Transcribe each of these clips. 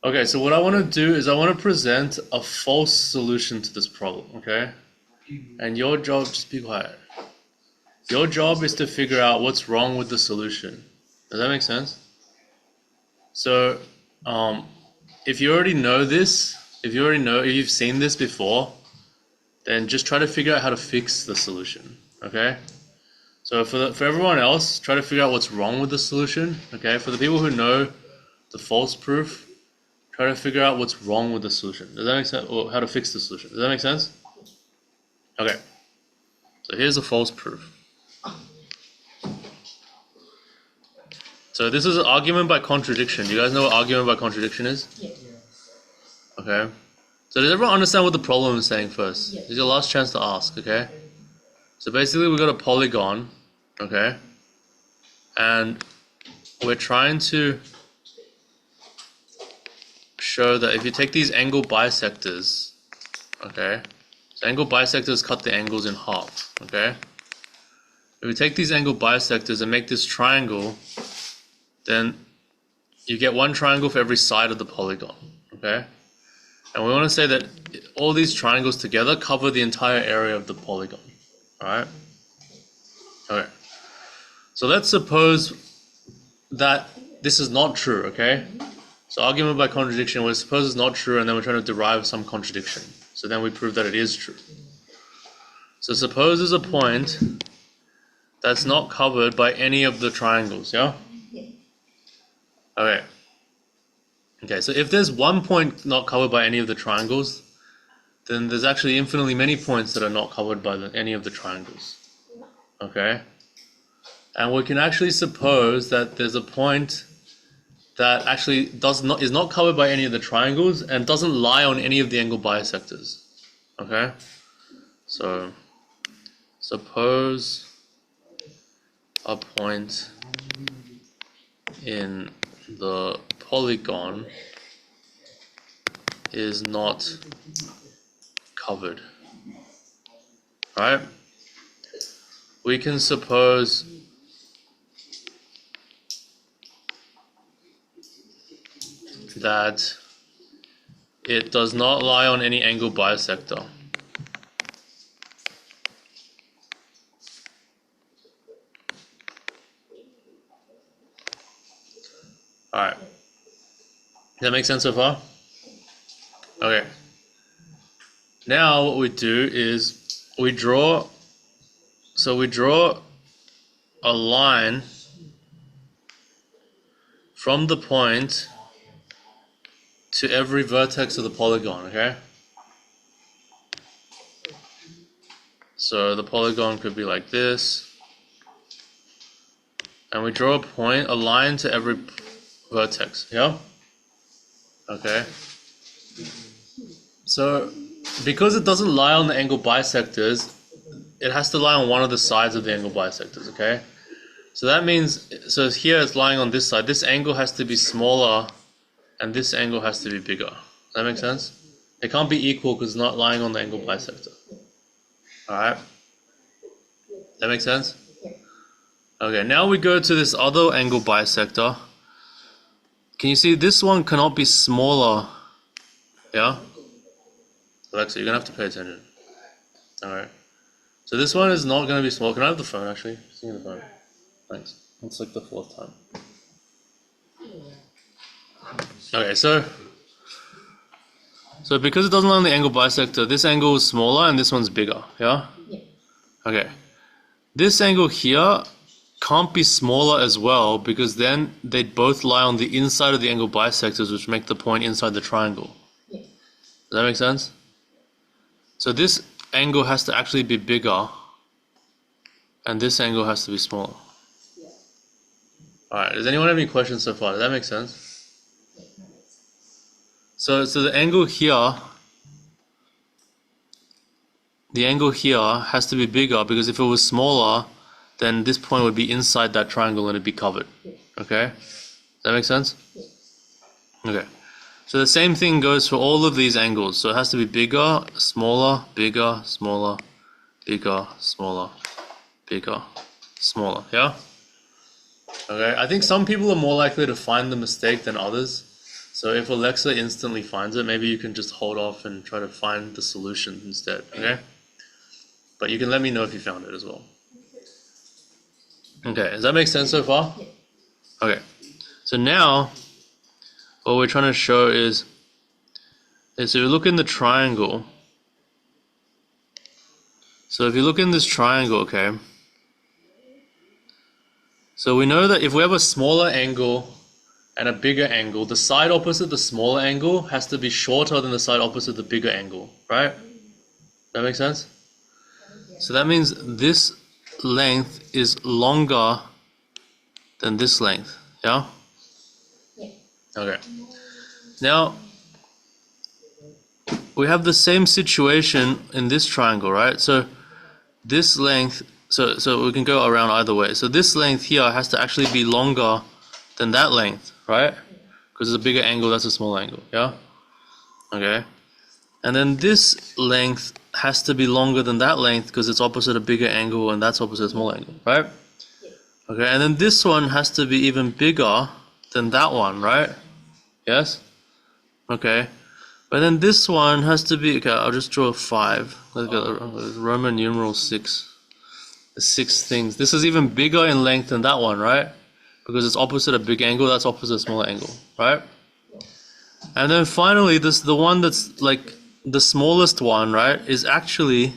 Okay, so what I want to do is I want to present a false solution to this problem, okay? And your job, just be quiet. Your job is to figure out what's wrong with the solution. Does that make sense? So, if you already know this, if you've seen this before, then just try to figure out how to fix the solution, okay? So for everyone else, try to figure out what's wrong with the solution, okay? For the people who know the false proof, try to figure out what's wrong with the solution. Does that make sense? Or how to fix the solution. Does that make sense? Okay. So here's a false proof. So this is an argument by contradiction. Do you guys know what argument by contradiction is? Yeah. Okay. So does everyone understand what the problem is saying first? This is your last chance to ask, okay? So basically we've got a polygon, okay? And we're trying to show that if you take these angle bisectors, okay? So angle bisectors cut the angles in half, okay? If we take these angle bisectors and make this triangle, then you get one triangle for every side of the polygon, okay? And we want to say that all these triangles together cover the entire area of the polygon, alright? Okay. So let's suppose that this is not true, okay? So argument by contradiction, we suppose it's not true and then we're trying to derive some contradiction. So then we prove that it is true. So suppose there's a point that's not covered by any of the triangles, yeah? Okay. Okay, so if there's one point not covered by any of the triangles, then there's actually infinitely many points that are not covered by any of the triangles. Okay? And we can actually suppose that there's a point that actually is not covered by any of the triangles and doesn't lie on any of the angle bisectors. Okay? So suppose a point in the polygon is not covered. Right? We can suppose that it does not lie on any angle bisector. Alright. Does that make sense so far? Okay. Now what we do is we draw a line from the point to every vertex of the polygon, okay? So the polygon could be like this. And we draw a line to every vertex, yeah? Okay. So because it doesn't lie on the angle bisectors, it has to lie on one of the sides of the angle bisectors, okay? So that means, so here it's lying on this side. This angle has to be smaller and this angle has to be bigger. Does that make sense? It can't be equal because it's not lying on the angle bisector. Alright? That makes sense? Okay, now we go to this other angle bisector. Can you see this one cannot be smaller? Yeah? Alexa, you're going to have to pay attention. Alright. So this one is not going to be small. Can I have the phone actually? Just give me the phone. Thanks. It's like the fourth time. Okay, so because it doesn't lie on the angle bisector, this angle is smaller and this one's bigger, yeah? Okay. This angle here can't be smaller as well because then they'd both lie on the inside of the angle bisectors, which make the point inside the triangle. Does that make sense? So this angle has to actually be bigger and this angle has to be smaller. Alright, does anyone have any questions so far? Does that make sense? So the angle here has to be bigger because if it was smaller, then this point would be inside that triangle and it'd be covered. Okay? Does that make sense? Okay. So the same thing goes for all of these angles. So it has to be bigger, smaller, bigger, smaller, bigger, smaller, bigger, smaller. Yeah? Okay, I think some people are more likely to find the mistake than others. So if Alexa instantly finds it, maybe you can just hold off and try to find the solution instead, okay? But you can let me know if you found it as well. Okay, does that make sense so far? Okay, so now what we're trying to show is so you look in the triangle. So if you look in this triangle, okay, so we know that if we have a smaller angle and a bigger angle, the side opposite the smaller angle has to be shorter than the side opposite the bigger angle, right? That makes sense? So that means this length is longer than this length, yeah? Yeah. Okay. Now, we have the same situation in this triangle, right? So this length, so we can go around either way. So this length here has to actually be longer than that length, right? Because it's a bigger angle, that's a small angle, yeah? Okay. And then this length has to be longer than that length because it's opposite a bigger angle and that's opposite a small angle, right? Okay, and then this one has to be even bigger than that one, right? Yes? Okay. But then this one has to be, okay, I'll just draw a 5. Let's go Roman numeral 6. The 6 things. This is even bigger in length than that one, right? Because it's opposite a big angle, that's opposite a small angle, right? And then finally, the one that's like the smallest one, right, is actually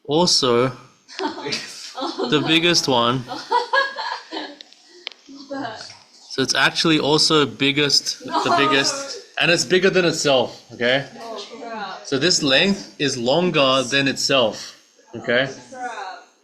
also the biggest one. So it's actually also the biggest, and it's bigger than itself, okay? So this length is longer than itself, okay?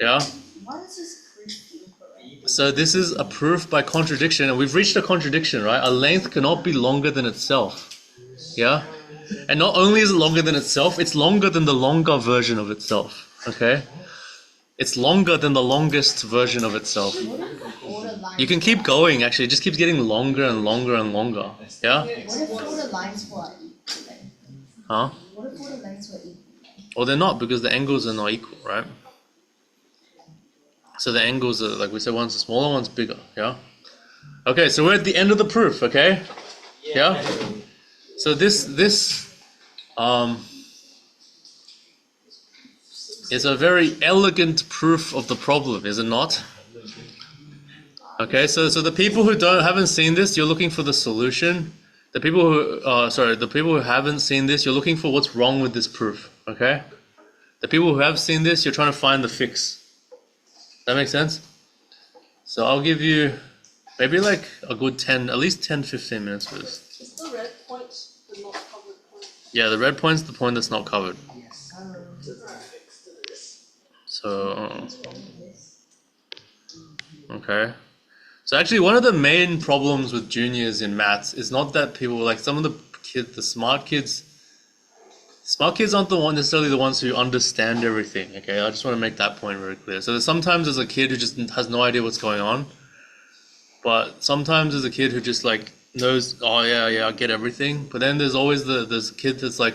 Yeah? What is this proof incorrect? So this is a proof by contradiction, and we've reached a contradiction, right? A length cannot be longer than itself, yeah? And not only is it longer than itself, it's longer than the longer version of itself, okay? It's longer than the longest version of itself. All the lines You can keep going, actually. It just keeps getting longer and longer and longer, yeah? What if all the lines were equal length? Huh? What if all the lengths were equal? Well, they're not, because the angles are not equal, right? So the angles are, like we said, one's smaller, one's bigger, yeah? Okay, so we're at the end of the proof, okay? Yeah? So this is a very elegant proof of the problem, is it not? Okay, so the people who haven't seen this, you're looking for the solution. The people who haven't seen this, you're looking for what's wrong with this proof, okay? The people who have seen this, you're trying to find the fix. That makes sense? So I'll give you maybe like a good at least 10-15 minutes for this. Is the red point the not covered point? Yeah, the red point's the point that's not covered. Fixed to this. So, okay. So actually, one of the main problems with juniors in maths is not that people, like some of the kids, the smart kids aren't necessarily the ones who understand everything, okay? I just want to make that point very clear. So sometimes there's a kid who just has no idea what's going on, but sometimes there's a kid who just like knows, oh yeah, I get everything. But then there's always there's a kid that's like,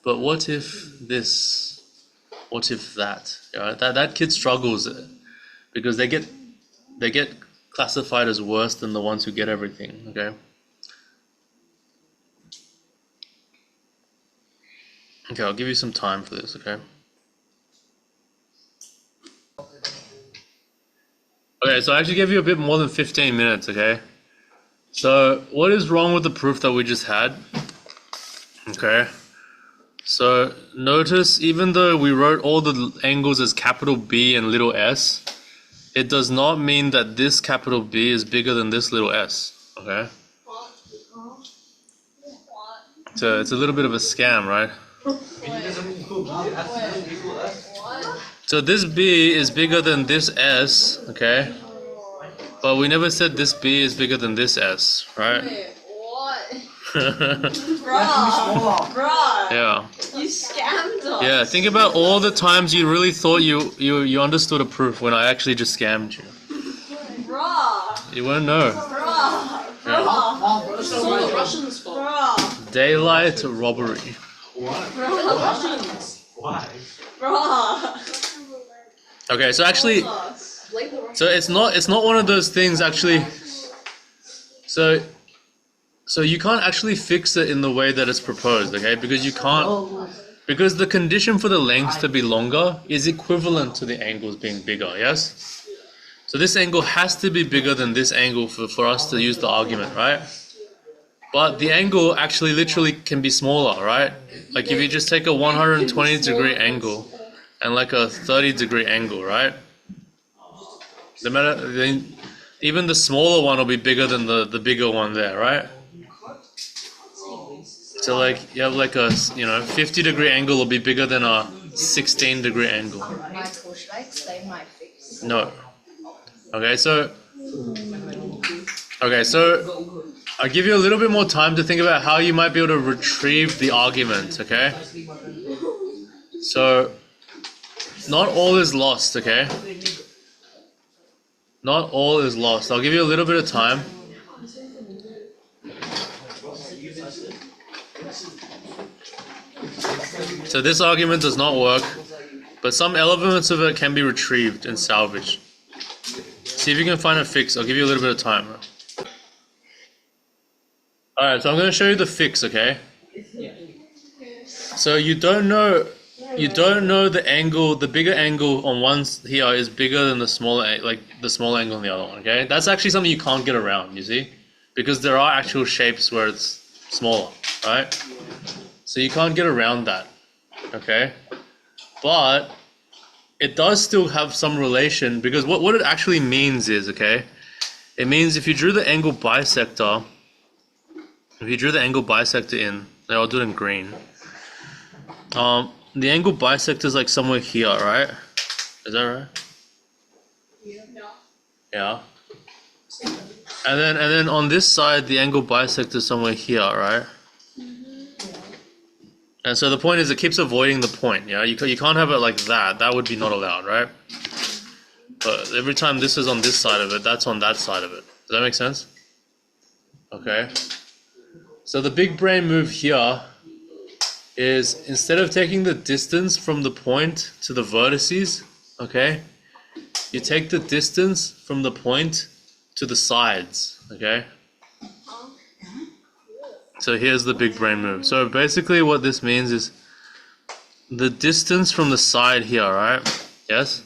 but what if this? What if that? Yeah, that kid struggles because they get classified as worse than the ones who get everything, okay? Okay, I'll give you some time for this, okay? Okay, so I actually gave you a bit more than 15 minutes, okay? So, what is wrong with the proof that we just had? Okay. So, notice, even though we wrote all the angles as capital B and little s, it does not mean that this capital B is bigger than this little s, okay? What? So, it's a little bit of a scam, right? What? So this B is bigger than this S, okay? But we never said this B is bigger than this S, right? Wait, what? Bruh. Bruh. Yeah. You scammed us. Yeah, think about all the times you really thought you understood a proof when I actually just scammed you. Bruh. You won't know. Bruh. Yeah. Bruh. It's all the Russians' fault. Bruh. Daylight robbery. What? Bruh. Why? Bruh. Okay, so actually, Told us. So it's not one of those things actually. So you can't actually fix it in the way that it's proposed, okay? Because you can't. Because the condition for the length to be longer is equivalent to the angles being bigger, yes? So this angle has to be bigger than this angle for us to use the argument, right? But the angle actually literally can be smaller, right? Like if you just take a 120 degree angle and like a 30 degree angle, right? No matter, then even the smaller one will be bigger than the bigger one there, right? So like you have like a 50 degree angle will be bigger than a 16 degree angle. Michael, should I explain my fix? No. Okay, so I'll give you a little bit more time to think about how you might be able to retrieve the argument, okay? So not all is lost, okay? Not all is lost. I'll give you a little bit of time. So this argument does not work, but some elements of it can be retrieved and salvaged. See if you can find a fix. I'll give you a little bit of time. Alright, so I'm going to show you the fix, okay? So you don't know the angle, the bigger angle on one here is bigger than the smaller, like the smaller angle on the other one, okay? That's actually something you can't get around, you see? Because there are actual shapes where it's smaller, right? So you can't get around that, okay? But it does still have some relation, because what it actually means is, okay? It means if you drew the angle bisector, in, I'll do it in green. The angle bisector is like somewhere here, right? Is that right? Yeah. And then on this side, the angle bisector is somewhere here, right? And so the point is, it keeps avoiding the point. Yeah, you can't have it like that. That would be not allowed, right? But every time this is on this side of it, that's on that side of it. Does that make sense? Okay. So the big brain move here is, instead of taking the distance from the point to the vertices, okay, you take the distance from the point to the sides, okay? So here's the big brain move. So basically what this means is the distance from the side here, right? Yes?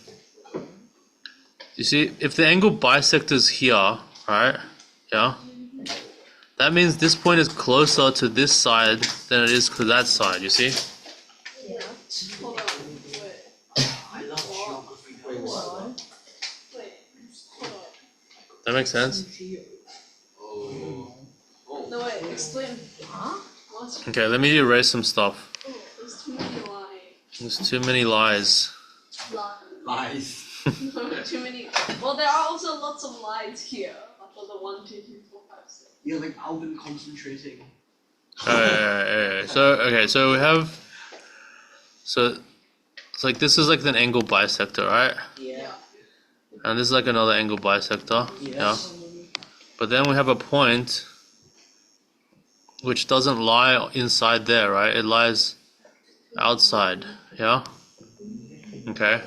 You see, if the angle bisectors here, right? Yeah? That means this point is closer to this side than it is to that side, you see? Yeah. Hold on, wait. I love geography. Wait, hold on. That makes sense? No, wait, explain. Huh? What? Okay, let me erase some stuff. Oh, there's too many lines. There's too many lies. Lies. No, too many. Well, there are also lots of lines here. For the 1, 2, 3, 4, 5, 6. You're like Alvin concentrating. So we have, so it's like this is like an angle bisector, right? Yeah. And this is like another angle bisector. Yes. Yeah. But then we have a point which doesn't lie inside there, right? It lies outside. Yeah. Okay.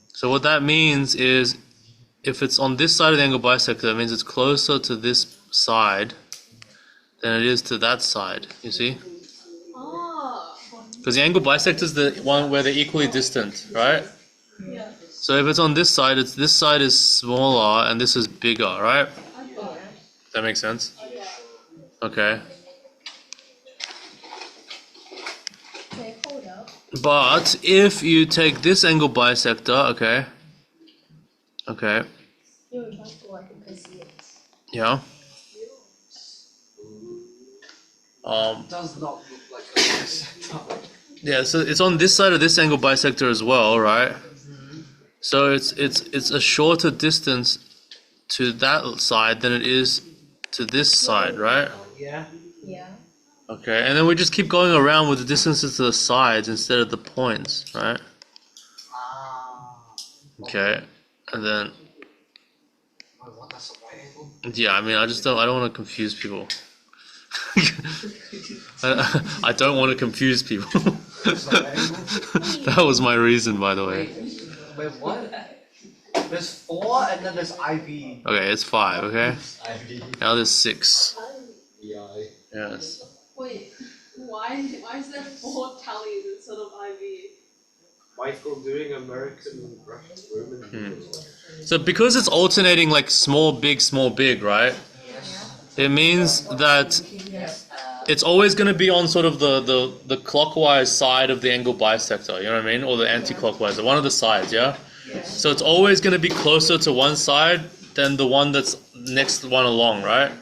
So what that means is, if it's on this side of the angle bisector, that means it's closer to this side than it is to that side, you see? Ah. Because the angle bisector is the one where they're equally distant, right? Yeah. So if it's on this side, this side is smaller and this is bigger, right? That makes sense? Okay. Okay, hold up. But if you take this angle bisector, okay. Yeah. It does not look like a bisector. Yeah, so it's on this side of this angle bisector as well, right? So it's a shorter distance to that side than it is to this side, right? Yeah. Yeah. Okay, and then we just keep going around with the distances to the sides instead of the points, right? Ah. Okay, and then Oh, what? That's a right angle. yeah, I mean, I don't want to confuse people. I don't want to confuse people. That's a right angle. That was my reason, by the way. Wait, what? There's 4 and then there's IV. Okay, it's 5, okay? IV. Now there's 6. EI. Yes. Wait, why is there 4 tallies instead of IV? Michael doing American Russian Roman. So because it's alternating like small, big, right? It means that it's always going to be on sort of the clockwise side of the angle bisector, you know what I mean? Or the anti-clockwise, one of the sides, yeah? So it's always going to be closer to one side than the one that's next one along, right?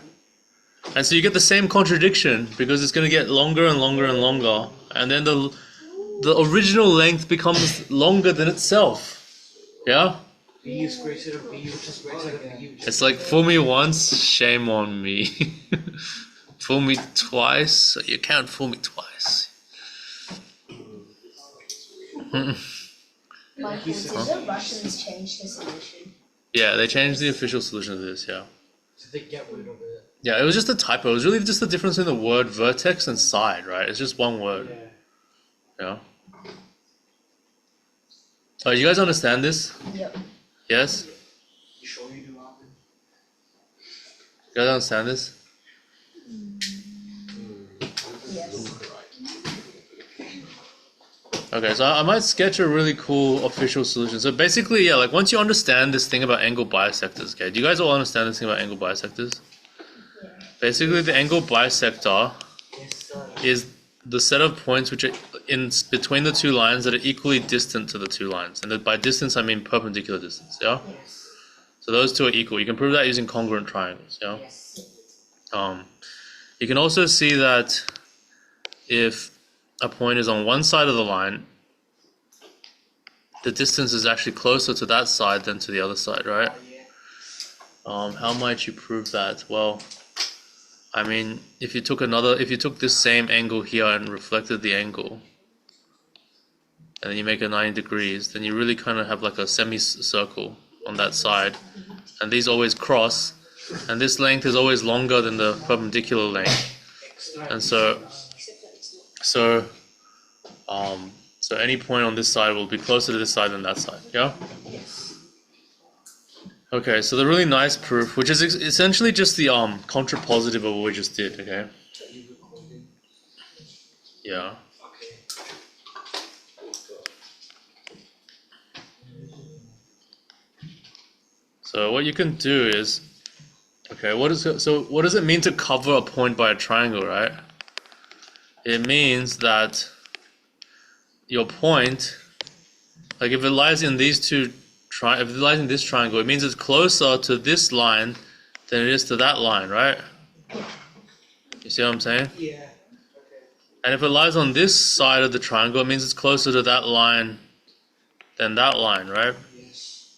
And so you get the same contradiction because it's going to get longer and longer and longer. And then the original length becomes longer than itself. Yeah? B is greater than B, which is greater than B. It's like, fool me once, shame on me. Fool me twice, you can't fool me twice. Michael, did the Russians change the solution? Yeah, they changed the official solution to this, yeah. So they get rid of it. Yeah, it was just a typo. It was really just the difference in the word vertex and side, right? It's just one word. Yeah. Oh, you guys understand this? Yep. Yes? You sure you do, Alvin? You guys understand this? Yes. Okay, so I might sketch a really cool official solution. So basically, yeah, like once you understand this thing about angle bisectors, okay? Do you guys all understand this thing about angle bisectors? Yeah. Basically, the angle bisector Yes, sir. is the set of points which are in between the two lines that are equally distant to the two lines. And by distance, I mean perpendicular distance, yeah? Yes. So those two are equal. You can prove that using congruent triangles, yeah? Yes. You can also see that if a point is on one side of the line, the distance is actually closer to that side than to the other side, right? How might you prove that? Well, I mean, if you took this same angle here and reflected the angle, and then you make it 90 degrees, then you really kind of have like a semicircle on that side, and these always cross, and this length is always longer than the perpendicular length, and so any point on this side will be closer to this side than that side, yeah? Yes. Okay, so the really nice proof, which is essentially just the contrapositive of what we just did, okay? Yeah. So what you can do is, okay, what does it mean to cover a point by a triangle, right? It means that your point, like if it lies in these two, if it lies in this triangle, it means it's closer to this line than it is to that line, right? You see what I'm saying? Yeah. Okay. And if it lies on this side of the triangle, it means it's closer to that line than that line, right? Yes.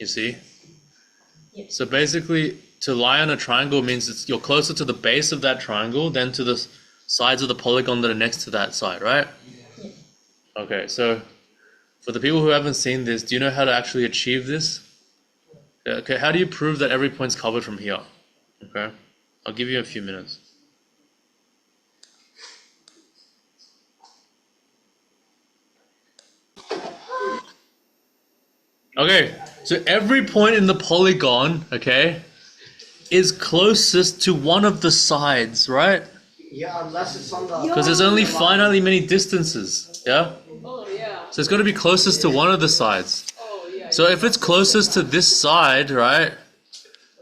You see? Yes. So basically, to lie on a triangle means you're closer to the base of that triangle than to the sides of the polygon that are next to that side, right? Yeah. Okay, so for the people who haven't seen this, do you know how to actually achieve this? Okay, how do you prove that every point's covered from here? Okay, I'll give you a few minutes. Okay, so every point in the polygon, okay, is closest to one of the sides, right? Yeah, unless it's on the... Because there's only finitely many distances, yeah? Oh yeah. So it's got to be closest to one of the sides. Oh yeah. So if it's closest to this side, right,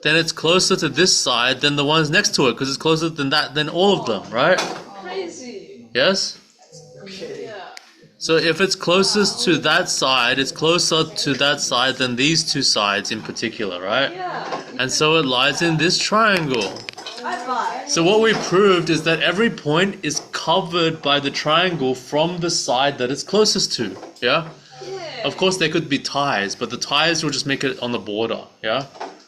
then it's closer to this side than the ones next to it, because it's closer than all of them, right? Crazy. Yes? Okay. Yeah. So if it's closest to that side, it's closer to that side than these two sides in particular, right? Yeah. And so it lies in this triangle. High five. So what we proved is that every point is covered by the triangle from the side that it's closest to, yeah? Yeah. Of course there could be ties, but the ties will just make it on the border, yeah?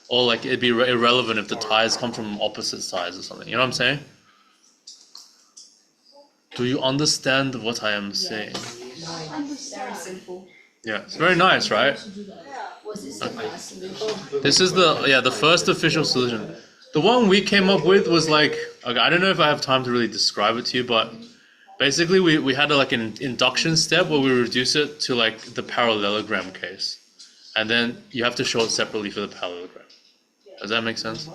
Or like it'd be irrelevant if the ties come from opposite sides or something, you know what I'm saying? Do you understand what I am saying? Very simple. Yeah, it's very nice, right? Was this the last solution? This is the first official solution. The one we came up with was like, okay, I don't know if I have time to really describe it to you, but basically we had like an induction step where we reduce it to like the parallelogram case. and then you have to show it separately for the parallelogram. Does that make sense?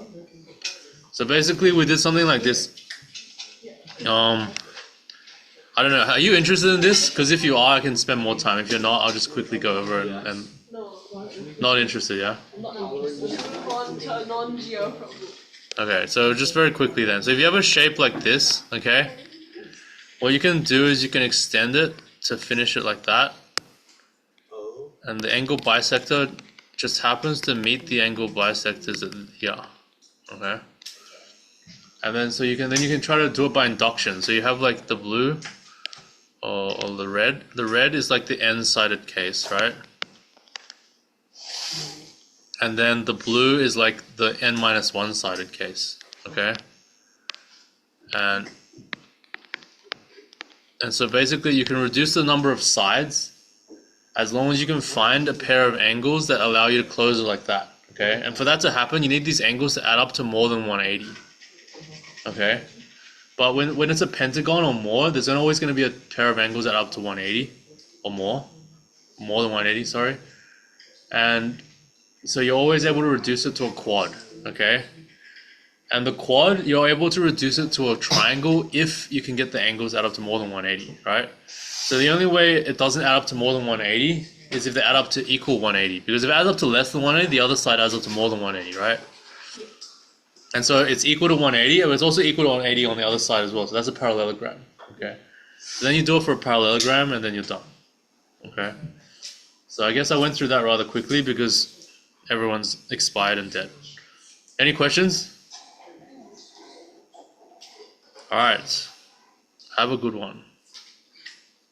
So basically we did something like this. I don't know, are you interested in this? Because if you are, I can spend more time. If you're not, I'll just quickly go over it and No, not interested, yeah? not interested. Move on to a non-geo problem. Okay, so just very quickly then. So if you have a shape like this, okay, what you can do is you can extend it to finish it like that. Oh. And the angle bisector just happens to meet the angle bisectors at here. Okay. And then so you can try to do it by induction. So you have like the blue or the red. The red is like the n-sided case, right? And then the blue is like the n-1 sided case. Okay. And so basically you can reduce the number of sides as long as you can find a pair of angles that allow you to close it like that. Okay. And for that to happen, you need these angles to add up to more than 180. Okay. But when it's a pentagon or more, there's always going to be a pair of angles that add up to 180 or more than 180, sorry. And so you're always able to reduce it to a quad, okay? And the quad, you're able to reduce it to a triangle if you can get the angles add up to more than 180, right? So the only way it doesn't add up to more than 180 is if they add up to equal 180. Because if it adds up to less than 180, the other side adds up to more than 180, right? And so it's equal to 180, but it's also equal to 180 on the other side as well. So that's a parallelogram, okay? So then you do it for a parallelogram and then you're done, okay? So I guess I went through that rather quickly because everyone's expired and dead. Any questions? All right. Have a good one.